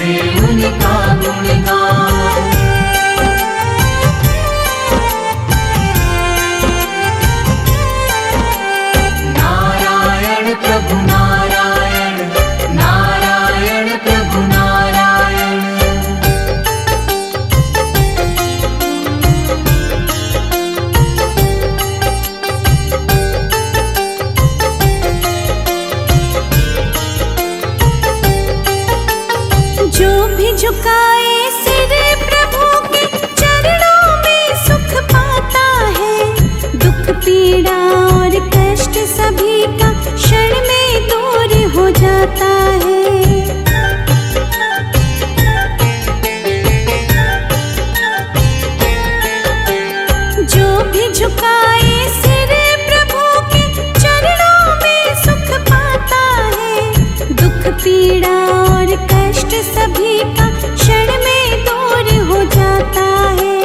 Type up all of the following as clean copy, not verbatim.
से उनका गुणगान। नारायण प्रभु नारायण, नारायण प्रभु नारायण। जो भी झुकाए सिर प्रभु के चरणों में सुख पाता है। दुख पीड़ा और कष्ट सभी का क्षण में दूर हो जाता है। जो भी झुकाए सिर प्रभु के चरणों में सुख पाता है। दुख पीड़ा और कष्ट सभी का क्षण में दूर हो जाता है।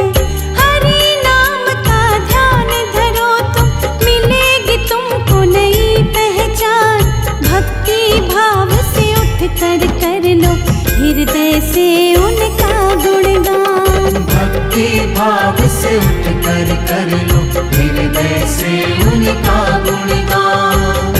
हरि नाम का ध्यान धरो तुम, मिलेगी तुमको नई पहचान। भक्ति भाव से उठ कर लो हृदय से उनका गुणगान। भक्ति भाव से उठ कर लो हृदय से उनका गुणगान।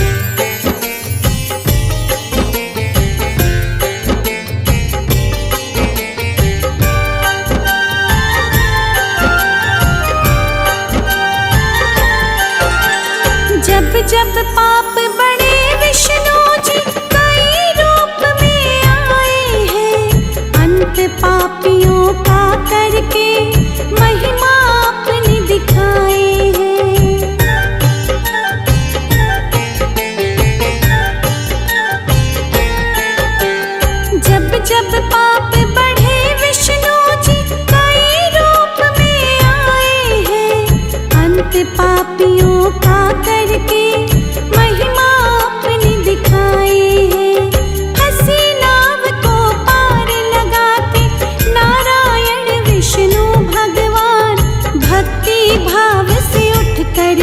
जब जब पाप बड़े विष्णु जी कई रूप में आए हैं। अंत पापियों का करके महिमा अपनी दिखाए हैं। जब जब पाप बढ़े विष्णु जी कई रूप में आए हैं। अंत पापियों का करके महिमा अपनी दिखाए हैं। हंसी नाव को पार लगाते नारायण विष्णु भगवान। भक्ति भाव से उठ कर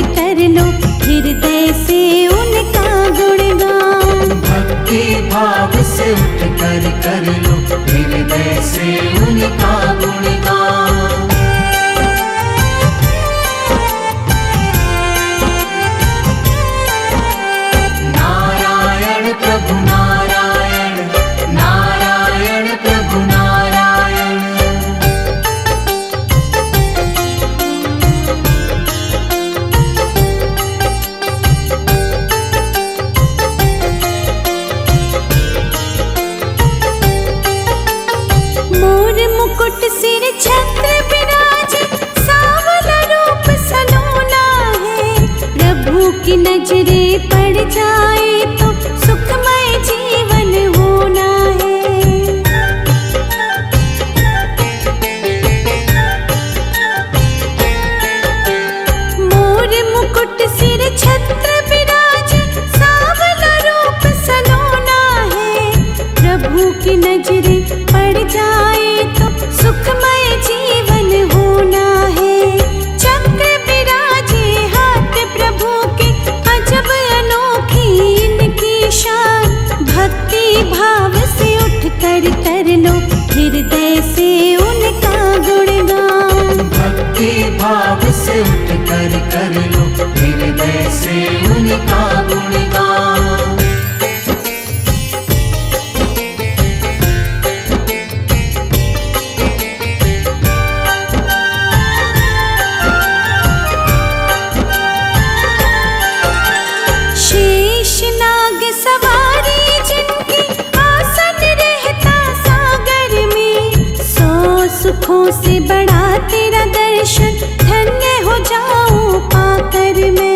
लो हृदय से उनका गुणगान। भक्ति भाव से उठ कर लो हृदय से उनका गुणगान। नारायण प्रभु नारायण, नारायण प्रभु नारायण। मोर मुकुट सिर छत्र विराजे, सांवला रूप सलोना है। प्रभु की नजरे पड़ जाए तो सुखमय जीवन होना है। मोर मुकुट सिर छत्र विराजे, सांवला रूप सलोना है। प्रभु की नजरे पड़ जाए तो सुखमय जीवन होना है। चक्र विराजे हाथ प्रभु के, अजब अनोखी इनकी शान। भक्ति भाव से उठ कर लो हृदय से उनका गुणगान। भक्ति भाव से उठ कर लो हृदय से उनका गुणगान। शेष नाग सवारी जिनकी, आसन रहता सागर में। 100 सुखों से बड़ा तेरा दर्शन, धन्य हो जाऊं पाकर मैं।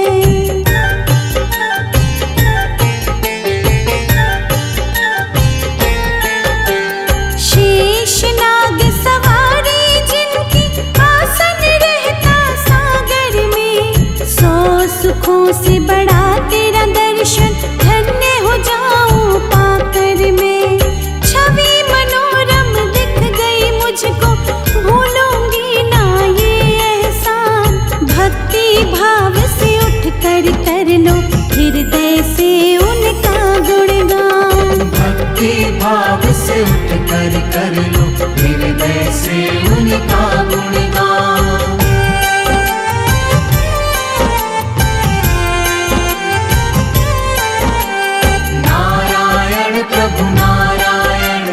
शेष नाग सवारी जिनकी, आसन रहता सागर में। 100 सुखों से बड़ा तेरा दर्शन, धन्य हो जाऊं पाकर मैं। छवि मनोरम दिख गई मुझको, भूलूंगी ना ये एहसान। भक्ति भाव से उठ कर लो हृदय से उनका गुणगान। भक्ति भाव से उठ कर लो हृदय से उनका गुणगान। नारायण प्रभु नारायण,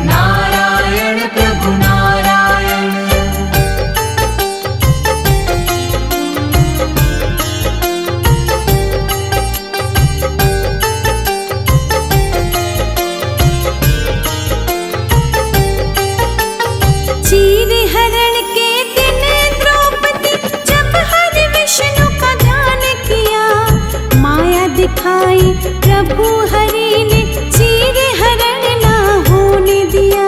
नारायण प्रभु नारायण। चीर हरण के दिन द्रौपदी जब हरि विष्णु का ध्यान किया, माया दिखाई प्रभु हरि ने चीर हरण ना होने दिया।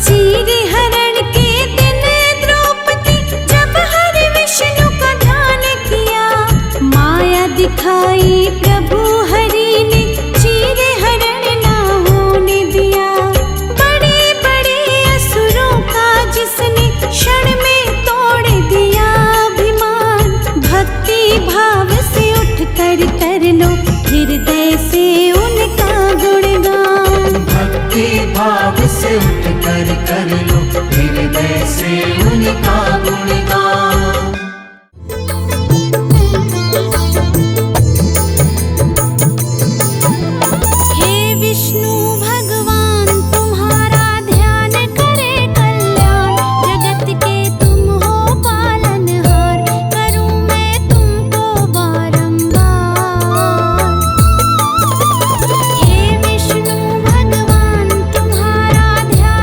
चीर हरण के दिन द्रौपदी जब हरि विष्णु का ध्यान किया, माया दिखाई प्रभु हरि ने चीर हरण ना होने दिया। बड़े बड़े असुरों का जिसने क्षण में तोड़ दिया अभिमान, भक्ति भाव से उठ कर लो हृदय से उनका गुणगान। भक्ति भाव से उठ कर लो हृदय से उनका गुणगान। हे विष्णु भगवान तुम्हारा ध्यान करे कल्याण, जगत के तुम हो पालनहार, करूं मैं तुमको बारंबार। हे विष्णु भगवान तुम्हारा ध्यान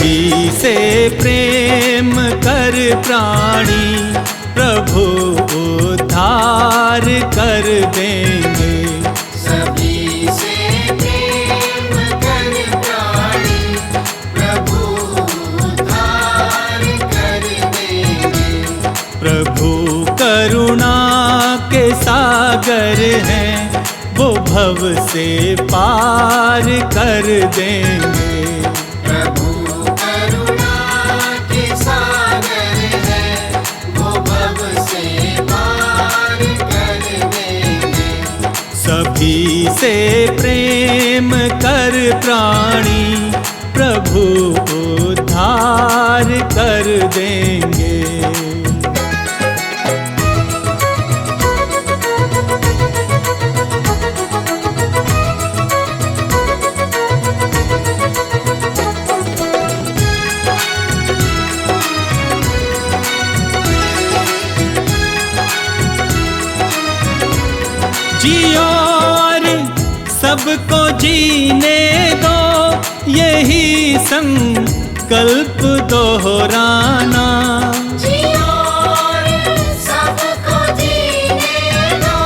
सभी से प्रेम कर प्राणी प्रभु उद्धार कर देंगे। सभी से प्रेम कर प्राणी प्रभु उद्धार कर देंगे। प्रभु करुणा के सागर हैं, वो भव से पार कर देंगे। प्रभु करुणा के सागर है, वो भव से पार कर देंगे। सभी से प्रेम कर प्राणी प्रभु उद्धार कर देंगे। जियो और सबको जीने दो, यही संकल्प दोहराना। जियो और सबको जीने दो,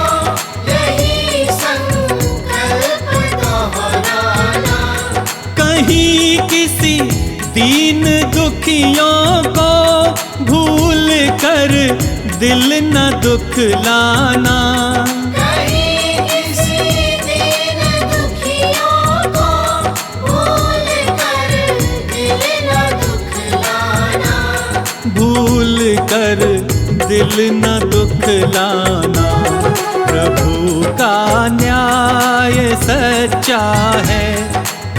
यही संकल्प दोहराना। कहीं किसी दीन दुखियों को भूल कर दिल न दुखलाना। भूल कर दिल न दुखलाना। प्रभु का न्याय सच्चा है,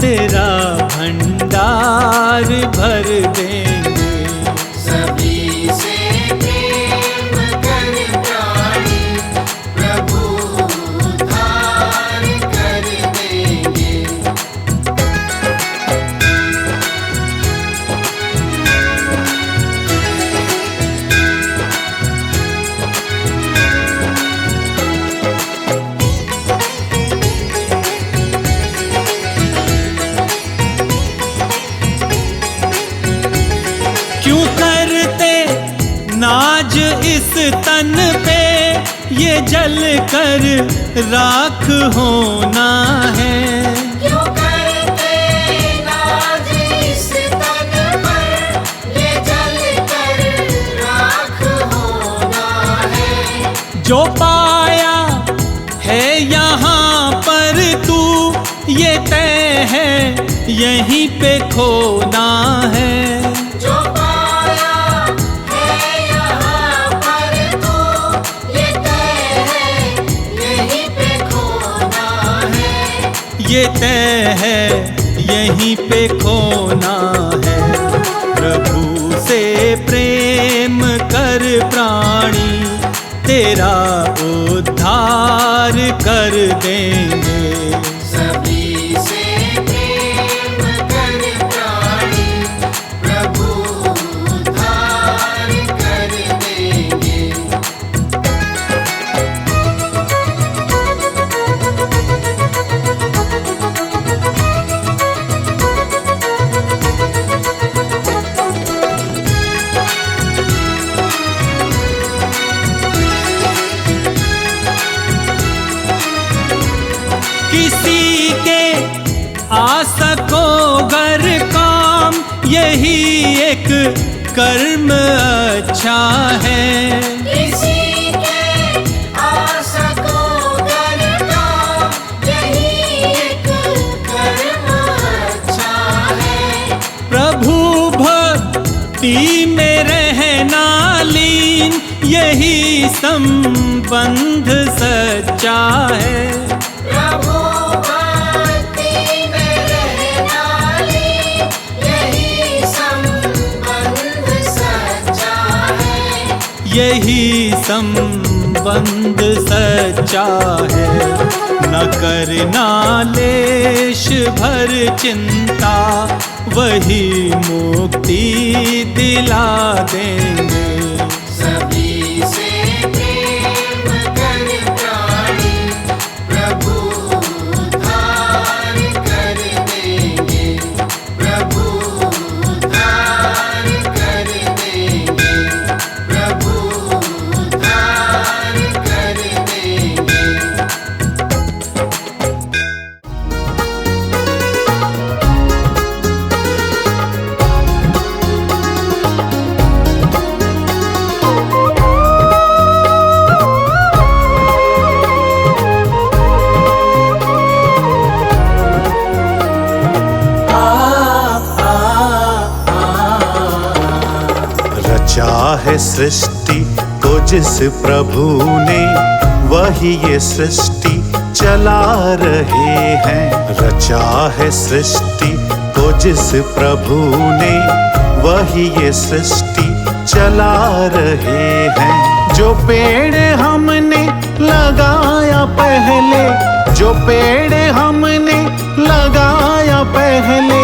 तेरा भंडार भर देंगे। सभी से प्रेम कर प्राणी प्रभु उद्धार कर देंगे। क्यों करते नाज इस तन पे, ये जल कर राख होना है। क्यों करते नाज इस तन पर, ये जल कर राख होना है। जो पाया है यहाँ पर तू, ये तय है यहीं पे खोना है। जो पाया है यहाँ पर तू, ये तय है यहीं पे खोना है। ये तय है यहीं पे खोना है। प्रभु से प्रेम कर प्राणी तेरा उद्धार कर देंगे। सभी से प्रेम कर प्राणी प्रभु उद्धार कर देंगे। किसी के आ सको गर काम, यही एक कर्म अच्छा है। किसी के आ सको गर काम, यही एक कर्म अच्छा है। प्रभु भक्ति में रहना लीन, यही संबंध सच्चा है। प्रभु भक्ति में रहना लीन, यही संबंध सच्चा है। यही संबंध सच्चा है। न करना लेश भर चिंता, वही मुक्ति दिला देंगे। सभी से प्रेम कर प्राणी प्रभु उद्धार कर देंगे। प्रभु उद्धार है सृष्टि को जिस प्रभु ने, वही ये सृष्टि चला रहे हैं। रचा है सृष्टि को जिस प्रभु ने, वही ये सृष्टि चला रहे हैं। जो पेड़ हमने लगाया पहले, जो पेड़ हमने लगाया पहले,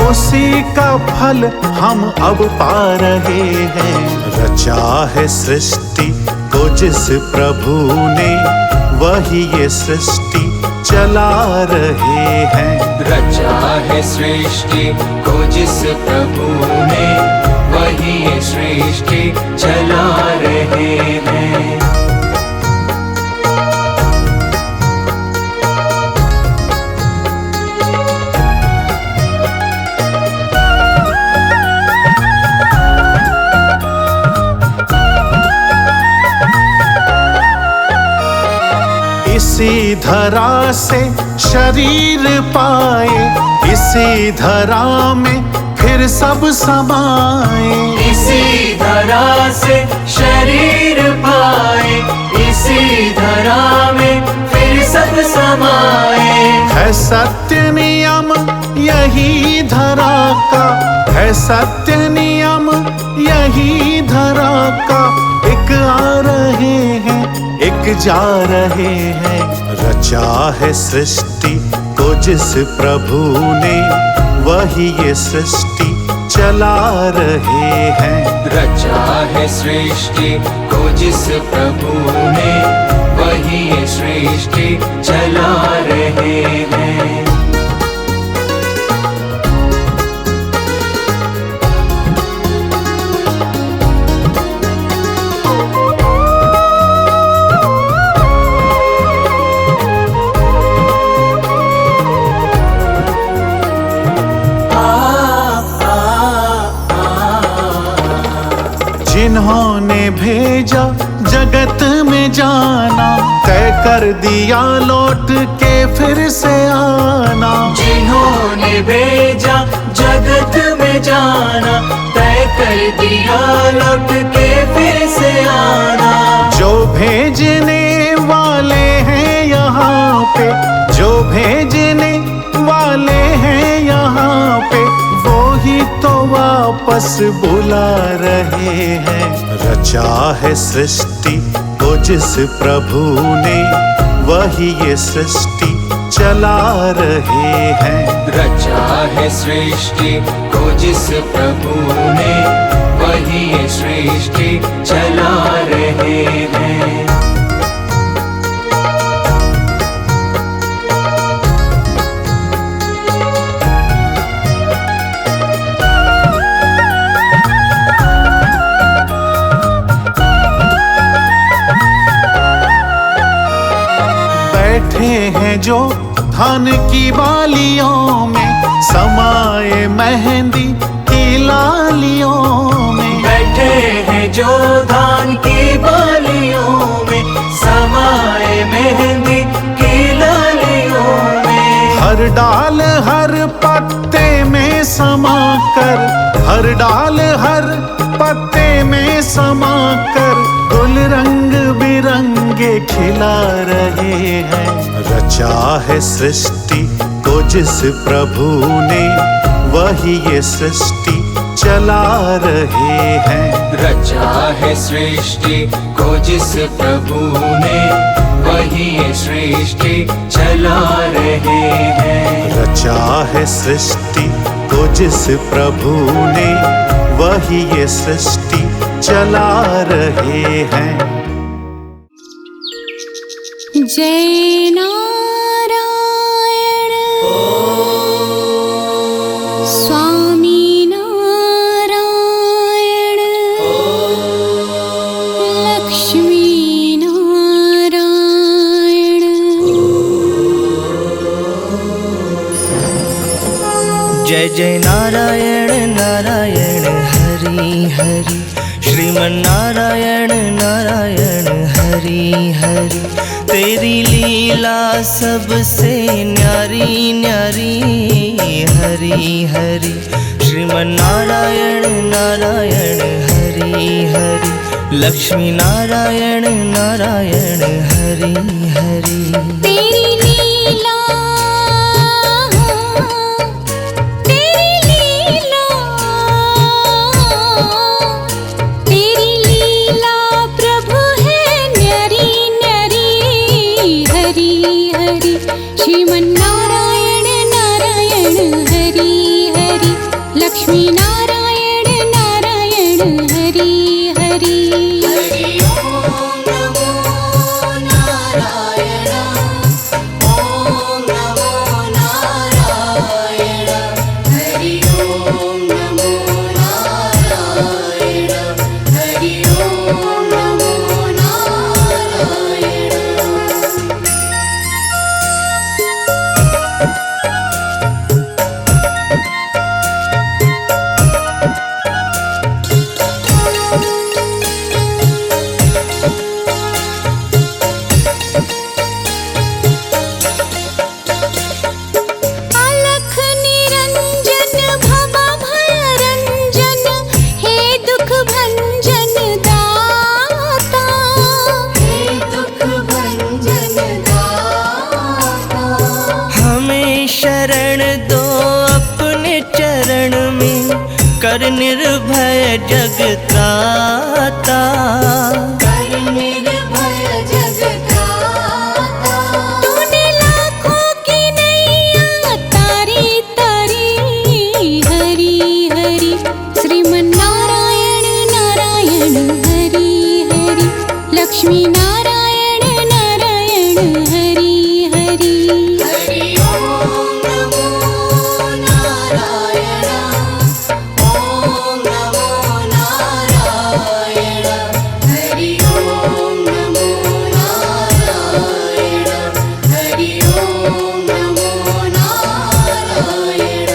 उसी का फल हम अब पा रहे हैं। रचा है सृष्टि को जिस प्रभु ने, वही ये सृष्टि चला रहे हैं। रचा है सृष्टि को जिस प्रभु ने, वही ये सृष्टि चला रहे हैं। इसी धरा से शरीर पाए, इसी धरा में फिर सब समाए। इसी धरा से शरीर पाए, इसी धरा में फिर सब समाए। है सत्य नियम यही धरा का, है सत्य नियम यही धरा का। एक आ रहे हैं, एक जा रहे हैं। रचा है सृष्टि को जिस प्रभु ने, वही ये सृष्टि चला रहे हैं। रचा है सृष्टि को जिस प्रभु ने, वही ये सृष्टि चला रहे हैं। जिन्होंने भेजा जगत में जाना, तय कर दिया लौट के फिर से आना। जिन्होंने भेजा जगत में जाना, तय कर दिया लौट के फिर से आना। जो भेजने वाले हैं यहाँ पे, जो भेजने वाले हैं यहाँ पे, वो ही तो वापस बुला रहे हैं। रचा है सृष्टि को जिस प्रभु ने, वही ये सृष्टि चला रहे हैं। रचा है सृष्टि को जिस प्रभु ने, वही ये सृष्टि चला रहे हैं। बैठे हैं जो धान की बालियों में, समाए मेहंदी की लालियों में। बैठे हैं जो धान की बालियों में, समाए मेहंदी की लालियों में। हर डाल हर पत्ते में समाकर, हर डाल हर पत्ते में समाकर, गुल रंग बिरंगे खिला रहे हैं। रचा है सृष्टि को जिस प्रभु ने, वही ये सृष्टि चला रहे हैं। रचा है सृष्टि को जिस प्रभु ने, वही ये सृष्टि चला रहे हैं। रचा है सृष्टि को जिस प्रभु ने, वही ये सृष्टि चला रहे हैं। जय नारायण स्वामी नारायण लक्ष्मी नारायण। जय जय नारायण नारायण हरि हरि, श्रीमन्नारायण नारायण हरि हरि। तेरी लीला सबसे न्यारी न्यारी, हरि हरि। श्रीमन्नारायण नारायण हरि हरि हरि लक्ष्मी नारायण नारायण हरि हरि तेरी लीला प्रभु है न्यारी न्यारी हरि हरि श्रीमन्नारायण नारायण हरि हरि लक्ष्मी नारायण नारायण हरि हरि हरि ओम नमो नारायण ओम नमो नारायण हरि ओम नमो नारायण हरि ओम नमो नारायण अलख निरंजन भव भय रंजन हे दुख भंजन दाता हे दुख भंजन दाता हमें शरण दो अपने चरण में कर निर्भय जगत्राता कर निर्भय जगत्राता तूने लाखों की नैया तारी तारी हरि हरि श्रीमन्नारायण नारायण हरि हरि लक्ष्मी नारायण नारायण हरि हरि हरि ओम नमो नारायण ओम नमो नारायण हरि ओम नमो नारायण हरि ओम नमो नारायण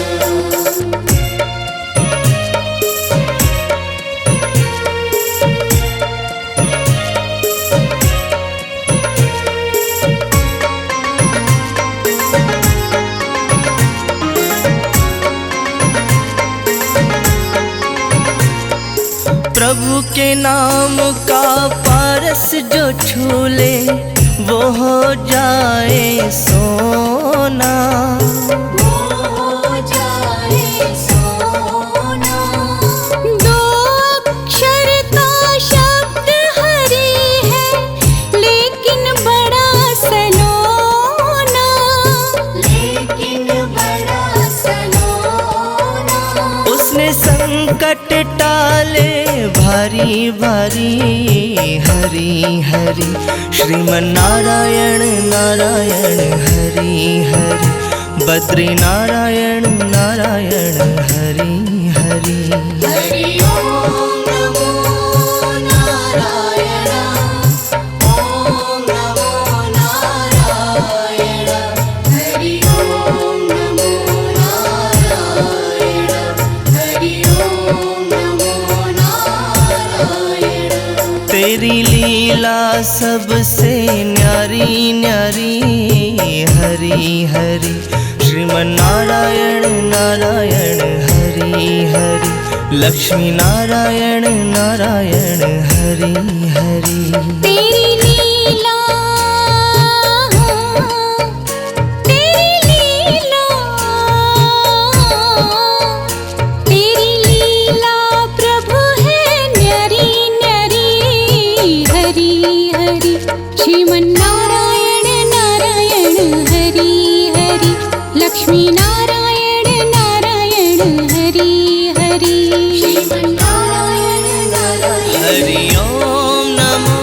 प्रभु के नाम का पारस जो छू ले वो हो जाए सोना हो जाए सोना दो अक्षर का शब्द हरि है लेकिन बड़ा सलोना लेकिन बड़ा सलोना उसने संकट टाले भारी भारी हरि हरि श्रीमन्नारायण नारायण हरि हरि बद्री नारायण नारायण हरि हरि हरि ओम नमो नारायण ओम नमो नारायण हरि ओम नमो नारायण हरि ओम नमो नारायण तेरी लीला सबसे न्यारी न्यारी हरि हरि श्रीमन्नारायण नारायण हरि हरि लक्ष्मी नारायण नारायण हरि हरि तेरी लीला प्रभु है न्यारी न्यारी हरि हरि श्रीमन्नारायण नारायण हरि हरि लक्ष्मी नारायण नारायण हरि हरि श्रीमन्नारायण नारायण हरि ओम नमो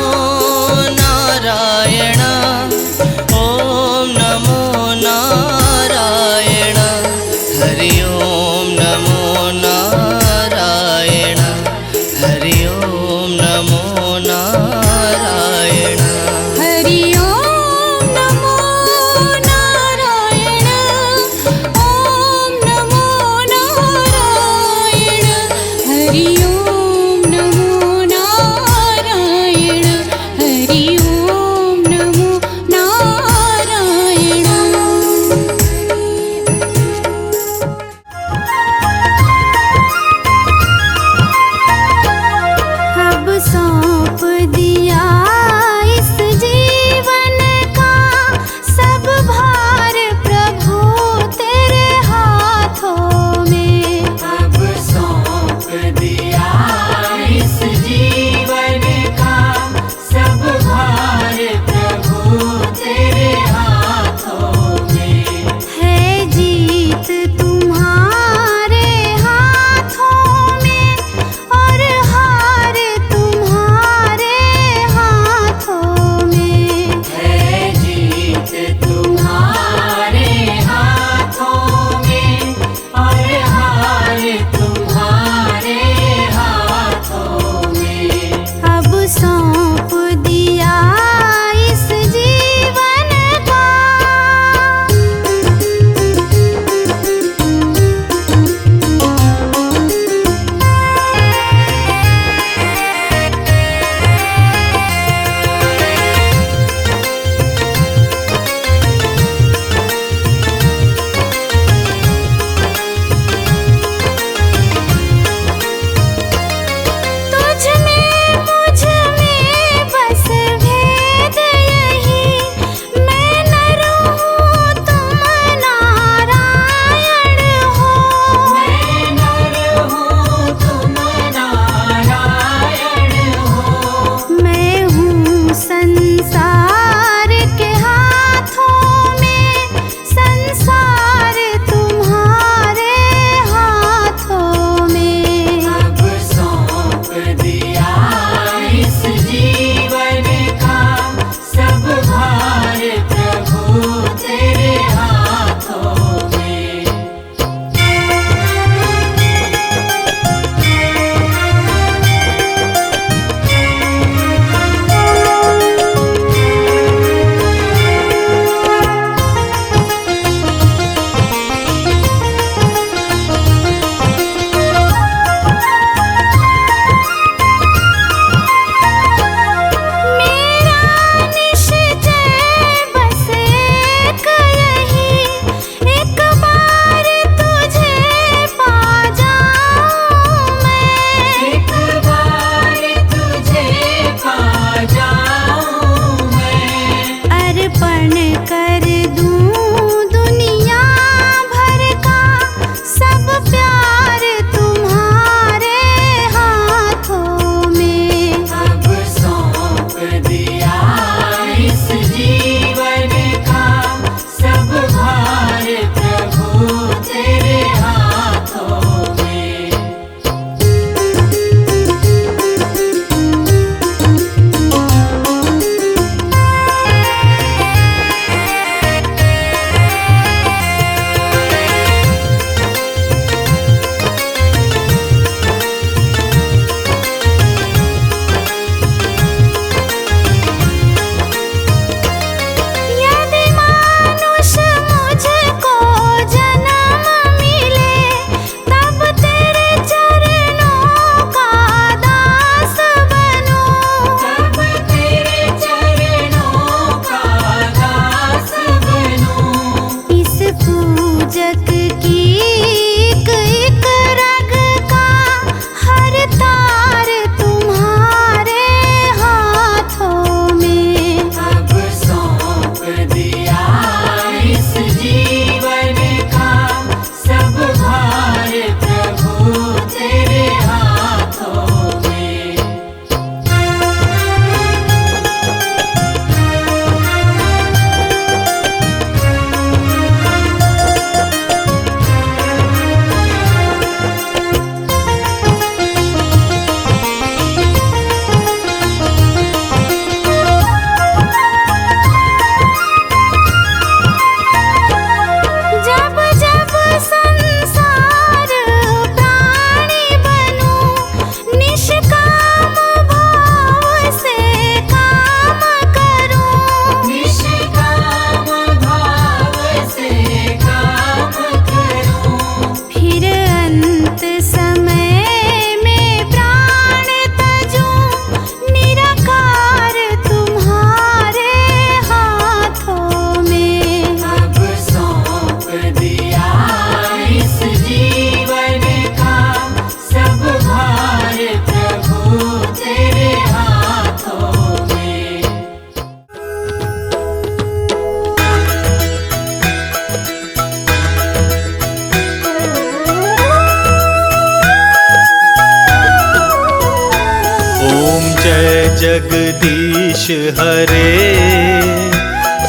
जगदीश हरे,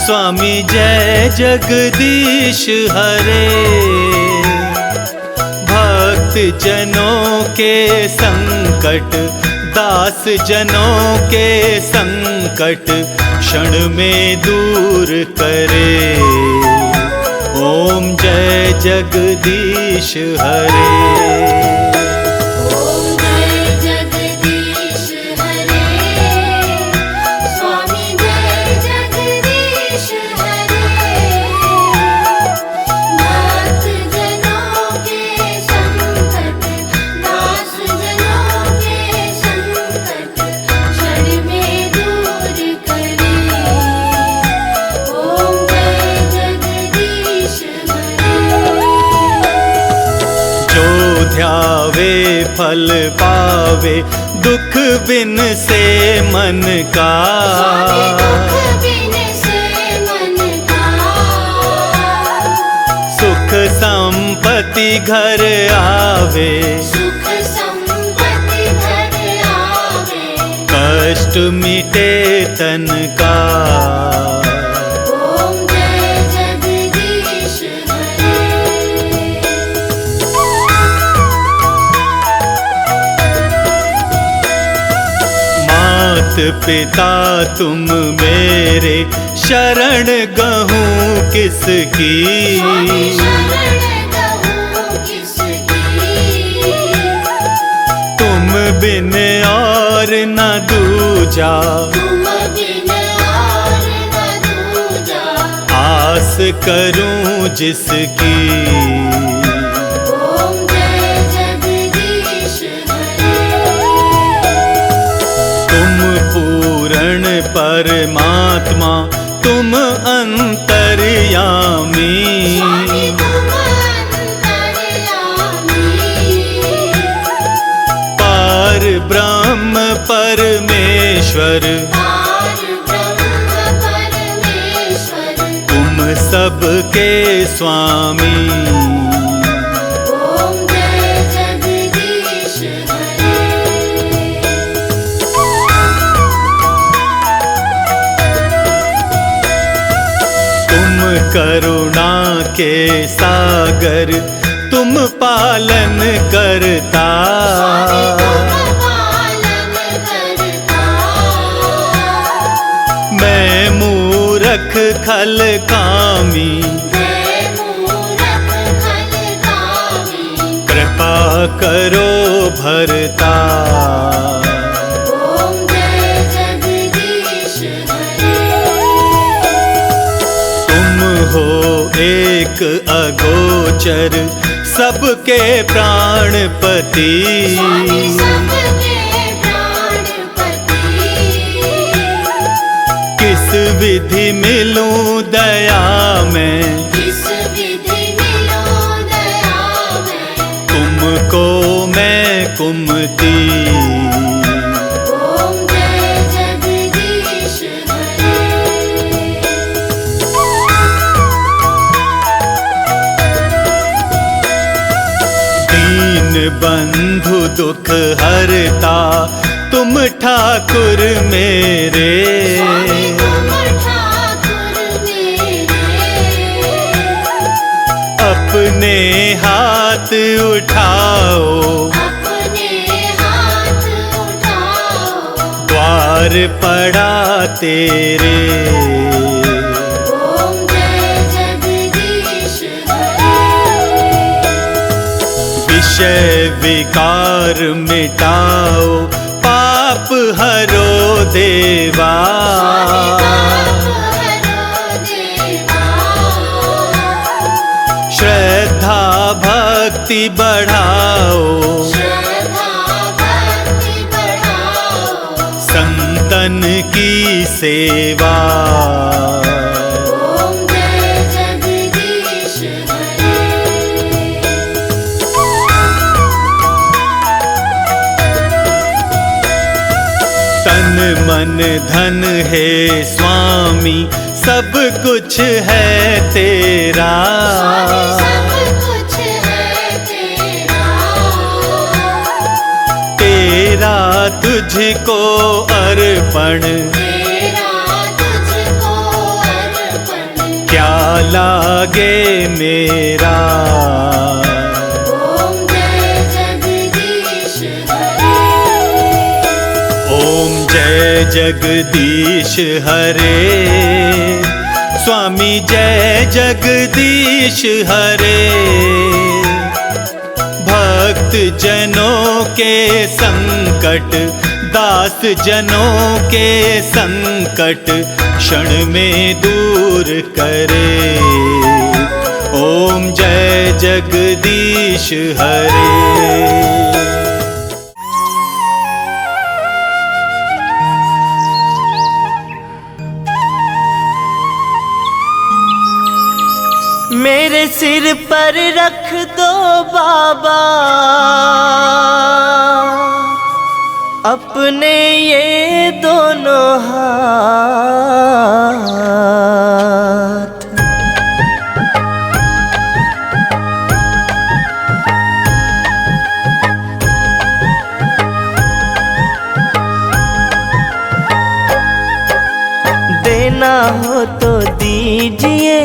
स्वामी जय जगदीश हरे। भक्त जनों के संकट, दास जनों के संकट क्षण में दूर करे। ओम जय जगदीश हरे। ध्यावे फल पावे, दुख बिन से मन का। सुख संपत्ति घर आवे, कष्ट मिटे तन का। पिता तुम मेरे, शरण गहूँ किसकी। तुम बिन और न दूजा, आस करूं जिसकी। परमात्मा तुम अंतर्यामी, पार ब्रह्म परमेश्वर, तुम सबके स्वामी। करुणा के सागर तुम पालन करता। मैं मूरख खल कामी, कृपा करो भरता। हो एक अगोचर सबके प्राणपति, किस विधि मिलूं दया में, तुमको मैं कुमति। बंधु दुख हरता तुम ठाकुर मेरे, अपने हाथ उठाओ, द्वार पड़ा तेरे। विषय विकार मिटाओ, पाप हरो देवा। श्रद्धा भक्ति बढ़ाओ, संतन की सेवा। मन धन है स्वामी, सब कुछ है तेरा। तेरा तुझ तुझको अर्पण, क्या लागे मेरा। ओम जय जगदीश हरे, स्वामी जय जगदीश हरे। भक्त जनों के संकट, दास जनों के संकट क्षण में दूर करे। ओम जय जगदीश हरे। मेरे सिर पर रख दो बाबा अपने ये दोनों हाथ। देना हो तो दीजिए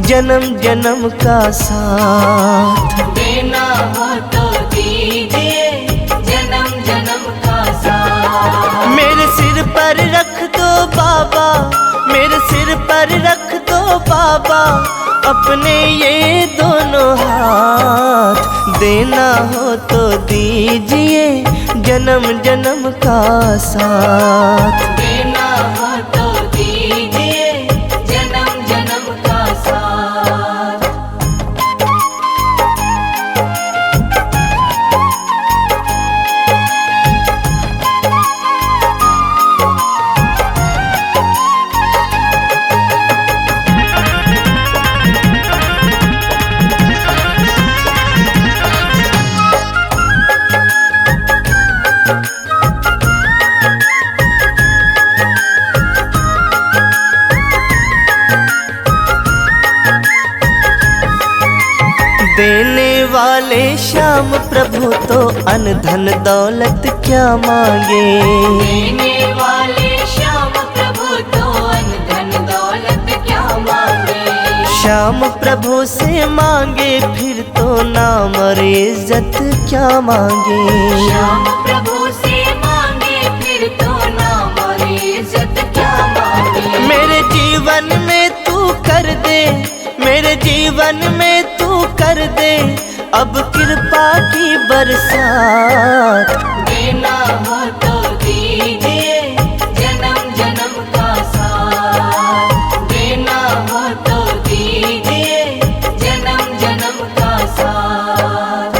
जन्म जन्म का साथ। देना हो तो दीजिए जन्म जन्म का साथ। मेरे सिर पर रख दो बाबा, मेरे सिर पर रख दो बाबा अपने ये दोनों हाथ। देना हो तो दीजिए जन्म जन्म का साथ। देना हो तो दीजिए जन्म जन्म का साथ। देने वाले श्याम प्रभु तो अन्न धन दौलत क्या मांगे। देने वाले श्याम प्रभु तो अन्न धन दौलत क्या मांगे। श्याम प्रभु से मांगे फिर तो नाम और इज्जत क्या मांगे। श्याम प्रभु से मांगे फिर तो नाम और इज्जत क्या मांगे। मेरे जीवन में तू कर दे, मेरे जीवन में तू कर दे अब कृपा की बरसात। देना हो तो दीजिए जन्म जन्म का साथ। देना हो तो दीजिए जन्म जन्म का साथ।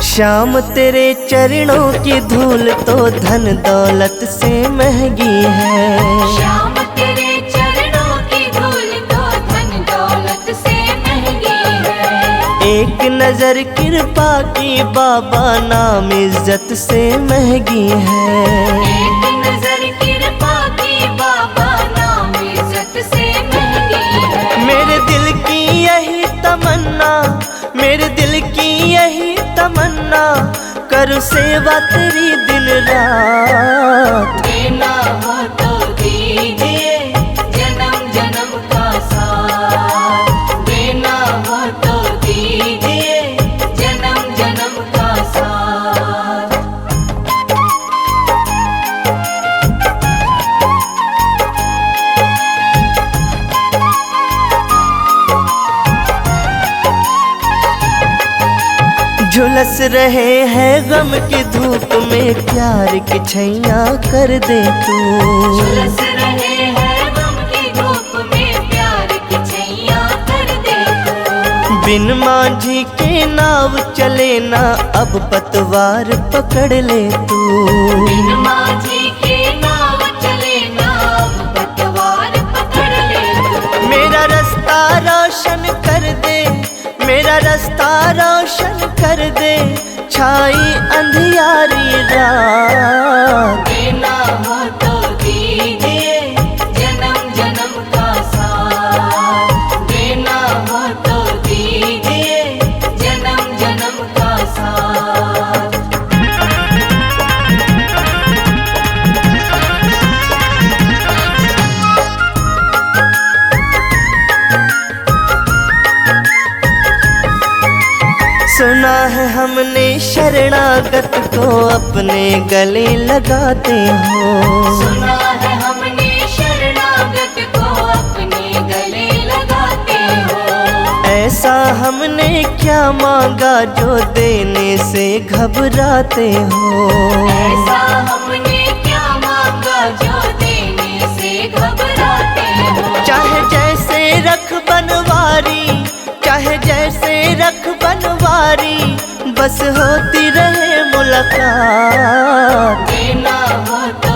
श्याम तेरे चरणों की धूल तो धन दौलत से महंगी है। श्याम तेरे चरणों की धूल तो धन दौलत से महंगी है। एक नजर कृपा की बाबा नाम इज्जत से महंगी है। एक नजर कृपा की बाबा नाम इज्जत से महंगी है। मेरे दिल की यही तमन्ना, मेरे दिल की यही तमन्ना करूं सेवा तेरी दिन रात। देना हो तो दीजिए जन्म जन्म का साथ। देना हो तो दीजिए जन्म जन्म का साथ। झुलस रहे हैं गम की धूप में प्यार की छैया कर दे तू। झुलस रहे हैं गम की धूप में प्यार की छैया कर दे तू। बिन मांझी के नाव चले ना अब पतवार पकड़ ले तू। बिन माझी के नाव चले ना अब पतवार पकड़ ले तू। मेरा रास्ता रोशन कर दे, मेरा रास्ता रोशन कर दे छाई अंधियारी रात। देना हो तो दीजिए है हमने शरणागत को अपने गले लगाते हो। सुना है हमने शरणागत को अपने गले लगाते हो। ऐसा हमने क्या मांगा जो देने से घबराते हो। ऐसा हमने क्या मांगा जो देने से घबराते हो। चाहे जैसे रख बनवारी, चाहे जैसे रख बनवारी, बस होती रहे मुलाकात। देना हो तो